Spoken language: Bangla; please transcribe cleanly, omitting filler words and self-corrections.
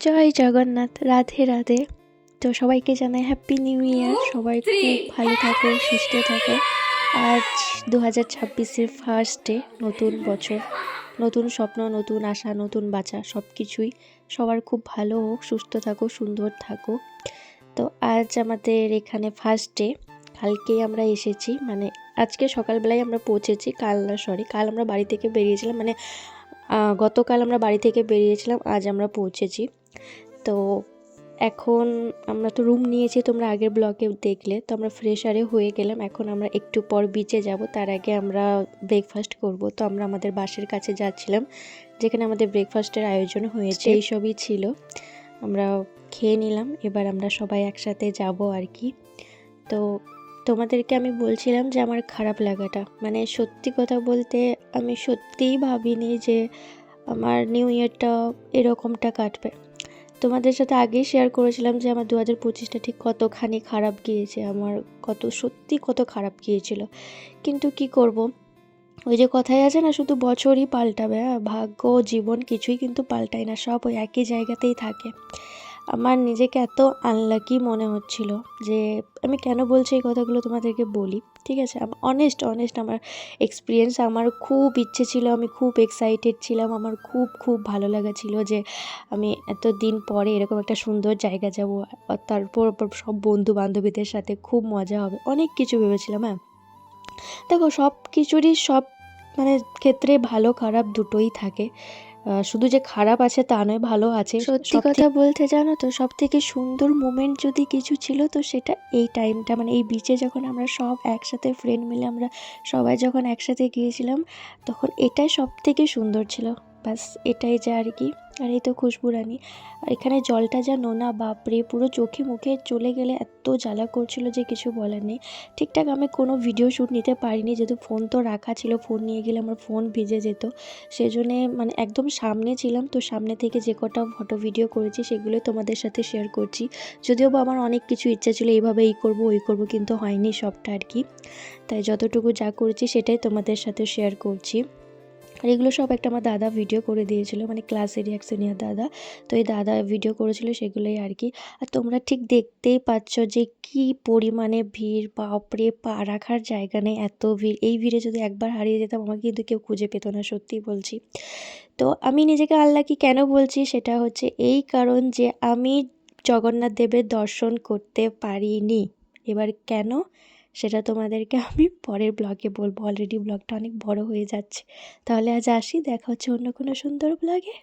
জয় জগন্নাথ, রাধে রাধে। তো সবাইকে জানাই হ্যাপি নিউ ইয়ার। সবাই খুব ভালো থাকো, সুস্থ থাকো। আজ 2026-এর ফার্স্ট ডে, নতুন বছর, নতুন স্বপ্ন, নতুন আশা, নতুন বাঁচা, সব কিছুই সবার খুব ভালো হোক, সুস্থ থাকো, সুন্দর থাকো। তো আজ আমাদের এখানে ফার্স্ট ডে। কালকেই আমরা এসেছি, মানে আজকে সকালবেলায় আমরা পৌঁছেছি। কাল আমরা বাড়ি থেকে বেরিয়েছিলাম, মানে গতকাল আমরা বাড়ি থেকে বেরিয়েছিলাম, আজ আমরা পৌঁছেছি। তো এখন আমরা তো রুম নিয়েছি, তোমরা আগের ব্লগে দেখলে। তো আমরা ফ্রেশারে হয়ে গেলাম, এখন আমরা একটু পর বিচে যাব। তার আগে আমরা ব্রেকফাস্ট করব। তো আমরা আমাদের বাসের কাছে যাচ্ছিলাম, যেখানে আমাদের ব্রেকফাস্টের আয়োজন হয়েছে, এই সবই ছিল। আমরা খেয়ে নিলাম, এবার আমরা সবাই একসাথে যাব আর কি। তো তোমাদেরকে আমি বলছিলাম যে আমার খারাপ লাগাটা, মানে সত্যি কথা বলতে আমি সত্যিই ভাবিনি যে আমার নিউ ইয়ারটা এরকমটা কাটবে। তোমাদের সাথে আগেই শেয়ার করেছিলাম যে আমার 2025টা ঠিক কতখানি খারাপ গিয়েছে, আমার সত্যি কত খারাপ গিয়েছিল। কিন্তু কি করব, ওই যে কথাই আছে না, শুধু বছরই পাল্টাবে, ভাগ্য জীবন কিছুই কিন্তু পাল্টায় না, সব ওই একই জায়গাতেই থাকে। আমার নিজেকে এত আনলাকি মনে হচ্ছিল যে আমি কেন বলছি এই কথাগুলো তোমাদেরকে বলি, ঠিক আছে। অনেস্ট আমার এক্সপিরিয়েন্স। আমার খুব ইচ্ছে ছিল, আমি খুব এক্সাইটেড ছিলাম, আমার খুব খুব ভালো লাগা ছিল যে আমি এত দিন পরে এরকম একটা সুন্দর জায়গা যাব, তারপর সব বন্ধু বান্ধবীদের সাথে খুব মজা হবে, অনেক কিছু ভেবেছিলাম। দেখো সব কিছুরই সব মানে ক্ষেত্রে ভালো খারাপ দুটোই থাকে, শুধু যে খারাপ আছে তা নয়, ভালো আছে। সত্যি কথা বলতে জানো তো, সব থেকে সুন্দর মোমেন্ট যদি কিছু ছিল তো সেটা এই টাইমটা, মানে এই বিচে যখন আমরা সব একসাথে ফ্রেন্ড মিলে আমরা সবাই যখন একসাথে গিয়েছিলাম, তখন এটাই সব থেকে সুন্দর ছিল। ব্যাস এটাই যা আর কি। আর এই তো খুশবু রানী, আর এখানে জলটা যা নোনা, বাপরে, পুরো চোখে মুখে চলে গেলে এত জ্বালা করছিল যে কিছু বলার নেই। ঠিকঠাক আমি কোনো ভিডিও শ্যুট নিতে পারিনি, যেহেতু ফোন তো রাখা ছিল, ফোন নিয়ে গেলে আমার ফোন ভিজে যেত। সেজন্যে মানে একদম সামনে ছিলাম, তো সামনে থেকে যে কটা ফটো ভিডিও করেছি সেগুলো তোমাদের সাথে শেয়ার করছি। যদিও বা আমার অনেক কিছু ইচ্ছা ছিল, এইভাবে এই করব ওই করব, কিন্তু হয়নি সবটা আর কি। তাই যতটুকু যা করেছি সেটাই তোমাদের সাথে শেয়ার করছি। আর এগুলো সব একটা আমার দাদা ভিডিও করে দিয়েছিল, মানে ক্লাসেরই এক সিনিয়র দাদা। তো এই দাদা ভিডিও করেছিল সেগুলোই আর কি। আর তোমরা ঠিক দেখতেই পাচ্ছ যে কি পরিমাণে ভিড়, বাপরে, পা রাখার জায়গা নেই, এত ভিড়। এই ভিড়ে যদি একবার হারিয়ে যেতাম আমাকে কিন্তু কেউ খুঁজে পেত না, সত্যিই বলছি। তো আমি নিজেকে আনলাকি কেন বলছি, সেটা হচ্ছে এই কারণ যে আমি জগন্নাথ দেবের দর্শন করতে পারিনি। এবার কেন, সেটা তোমাদেরকে আমি পরের ব্লগে বলবো, অলরেডি ব্লগটা অনেক বড় হয়ে যাচ্ছে। তাহলে আজ আসি, দেখা হচ্ছে অন্য কোনো সুন্দর ব্লগে।